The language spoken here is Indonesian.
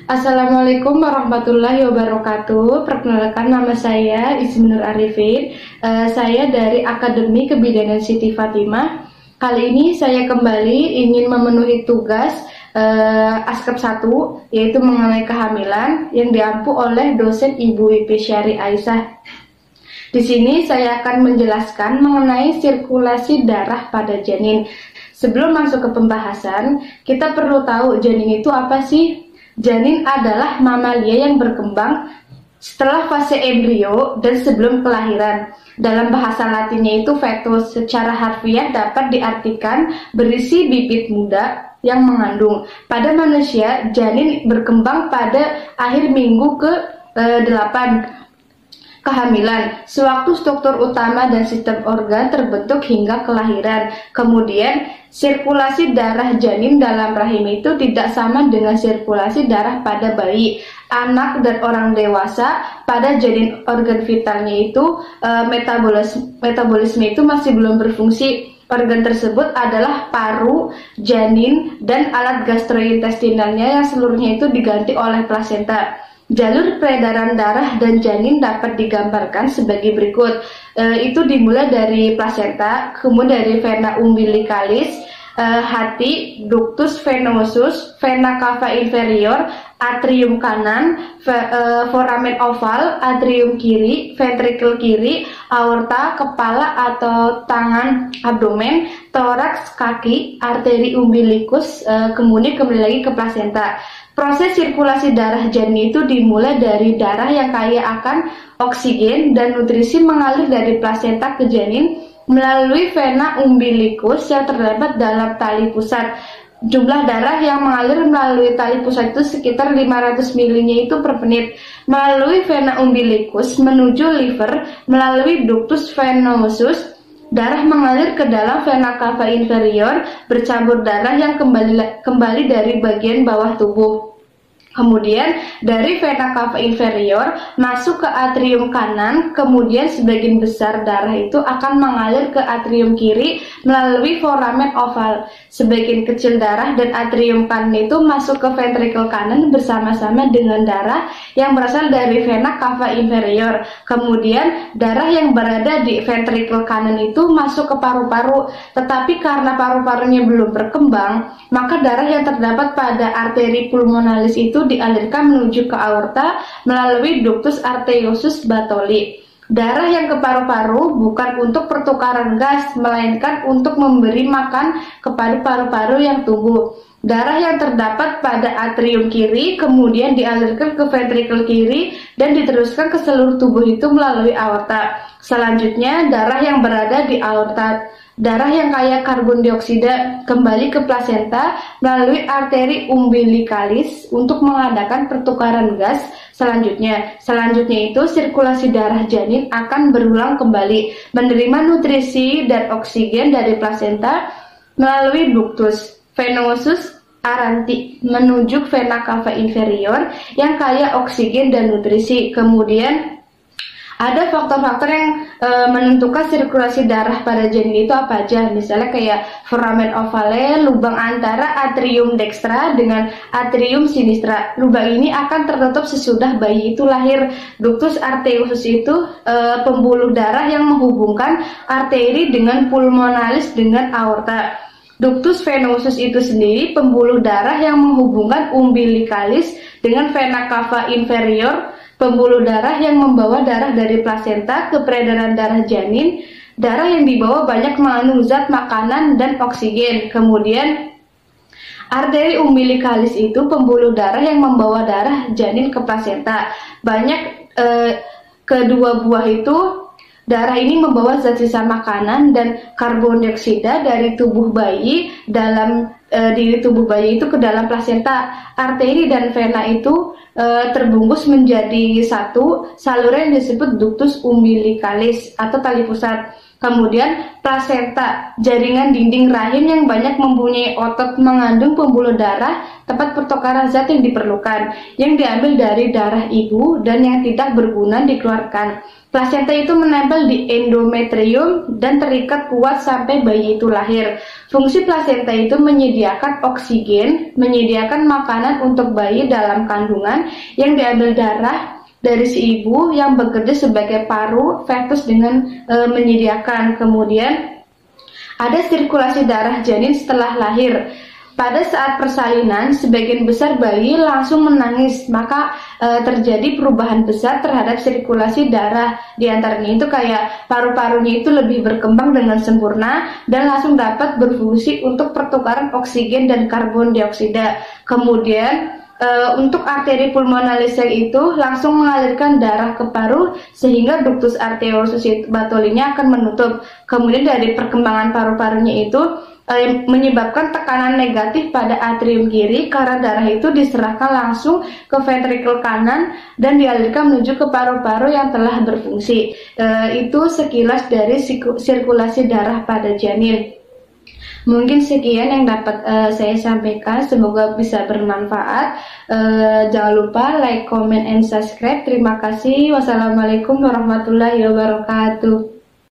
Assalamualaikum warahmatullahi wabarakatuh. Perkenalkan, nama saya Isminur Arifin. Saya dari Akademi Kebidanan Siti Fatimah. Kali ini saya kembali ingin memenuhi tugas Askep 1, yaitu mengenai kehamilan yang diampu oleh dosen Ibu IP Syari Aisyah. Di sini saya akan menjelaskan mengenai sirkulasi darah pada janin. Sebelum masuk ke pembahasan, kita perlu tahu janin itu apa sih? Janin adalah mamalia yang berkembang setelah fase embrio dan sebelum kelahiran. Dalam bahasa Latinnya itu fetus, secara harfiah dapat diartikan berisi bibit muda yang mengandung. Pada manusia, janin berkembang pada akhir minggu ke-8 kehamilan, sewaktu struktur utama dan sistem organ terbentuk hingga kelahiran. Kemudian, sirkulasi darah janin dalam rahim itu tidak sama dengan sirkulasi darah pada bayi, anak, dan orang dewasa. Pada janin, organ vitalnya itu metabolisme itu masih belum berfungsi. Organ tersebut adalah paru, janin, dan alat gastrointestinalnya yang seluruhnya itu diganti oleh plasenta. Jalur peredaran darah dan janin dapat digambarkan sebagai berikut. Itu dimulai dari plasenta, kemudian dari vena umbilicalis, hati, ductus venosus, vena cava inferior, atrium kanan, foramen oval, atrium kiri, ventricle kiri, aorta, kepala atau tangan, abdomen, toraks, kaki, arteri umbilikus, kemudian kembali lagi ke plasenta. Proses sirkulasi darah janin itu dimulai dari darah yang kaya akan oksigen dan nutrisi mengalir dari plasenta ke janin melalui vena umbilikus yang terdapat dalam tali pusat. Jumlah darah yang mengalir melalui tali pusat itu sekitar 500 ml per menit. Melalui vena umbilikus menuju liver melalui ductus venosus, darah mengalir ke dalam vena cava inferior, bercampur darah yang kembali dari bagian bawah tubuh. Kemudian dari vena cava inferior masuk ke atrium kanan, kemudian sebagian besar darah itu akan mengalir ke atrium kiri melalui foramen oval. Sebagian kecil darah dan atrium kanan itu masuk ke ventricle kanan bersama-sama dengan darah yang berasal dari vena cava inferior. Kemudian darah yang berada di ventricle kanan itu masuk ke paru-paru. Tetapi karena paru-parunya belum berkembang, maka darah yang terdapat pada arteri pulmonalis itu dialirkan menuju ke aorta melalui ductus arteriosus Bartoli. Darah yang ke paru-paru bukan untuk pertukaran gas, melainkan untuk memberi makan kepada paru-paru yang tumbuh. Darah yang terdapat pada atrium kiri kemudian dialirkan ke ventricle kiri dan diteruskan ke seluruh tubuh itu melalui aorta. Selanjutnya, darah yang berada di aorta, darah yang kaya karbon dioksida, kembali ke plasenta melalui arteri umbilicalis untuk mengadakan pertukaran gas. Selanjutnya itu sirkulasi darah janin akan berulang kembali, menerima nutrisi dan oksigen dari plasenta melalui ductus venosus aranti menuju vena cava inferior yang kaya oksigen dan nutrisi. Kemudian ada faktor-faktor yang menentukan sirkulasi darah pada janin itu apa aja. Misalnya kayak foramen ovale, lubang antara atrium dextra dengan atrium sinistra. Lubang ini akan tertutup sesudah bayi itu lahir. Ductus arteriosus itu pembuluh darah yang menghubungkan arteri dengan pulmonalis dengan aorta. Ductus venosus itu sendiri pembuluh darah yang menghubungkan umbilicalis dengan vena cava inferior, pembuluh darah yang membawa darah dari plasenta ke peredaran darah janin. Darah yang dibawa banyak mengandung zat makanan dan oksigen. Kemudian arteri umbilicalis itu pembuluh darah yang membawa darah janin ke plasenta. Banyak kedua buah itu, darah ini membawa zat sisa makanan dan karbon dioksida dari tubuh bayi di tubuh bayi itu ke dalam plasenta. Arteri dan vena itu terbungkus menjadi satu saluran yang disebut ductus umbilicalis atau tali pusat. Kemudian plasenta, jaringan dinding rahim yang banyak mempunyai otot mengandung pembuluh darah tempat pertukaran zat yang diperlukan, yang diambil dari darah ibu dan yang tidak berguna dikeluarkan. Plasenta itu menempel di endometrium dan terikat kuat sampai bayi itu lahir. Fungsi plasenta itu menyediakan oksigen, menyediakan makanan untuk bayi dalam kandungan yang diambil darah dari si ibu yang bekerja sebagai paru fetus dengan menyediakan. Kemudian ada sirkulasi darah janin setelah lahir. Pada saat persalinan, sebagian besar bayi langsung menangis, maka terjadi perubahan besar terhadap sirkulasi darah. Di antaranya itu kayak paru-parunya itu lebih berkembang dengan sempurna dan langsung dapat berfungsi untuk pertukaran oksigen dan karbon dioksida. Kemudian untuk arteri pulmonalisnya itu langsung mengalirkan darah ke paru sehingga ductus arteriosus Bartholini akan menutup. Kemudian dari perkembangan paru-parunya itu menyebabkan tekanan negatif pada atrium kiri karena darah itu diserahkan langsung ke ventrikel kanan dan dialirkan menuju ke paru-paru yang telah berfungsi. Itu sekilas dari sirkulasi darah pada janin. Mungkin sekian yang dapat saya sampaikan, semoga bisa bermanfaat. Jangan lupa like, comment, and subscribe. Terima kasih. Wassalamualaikum warahmatullahi wabarakatuh.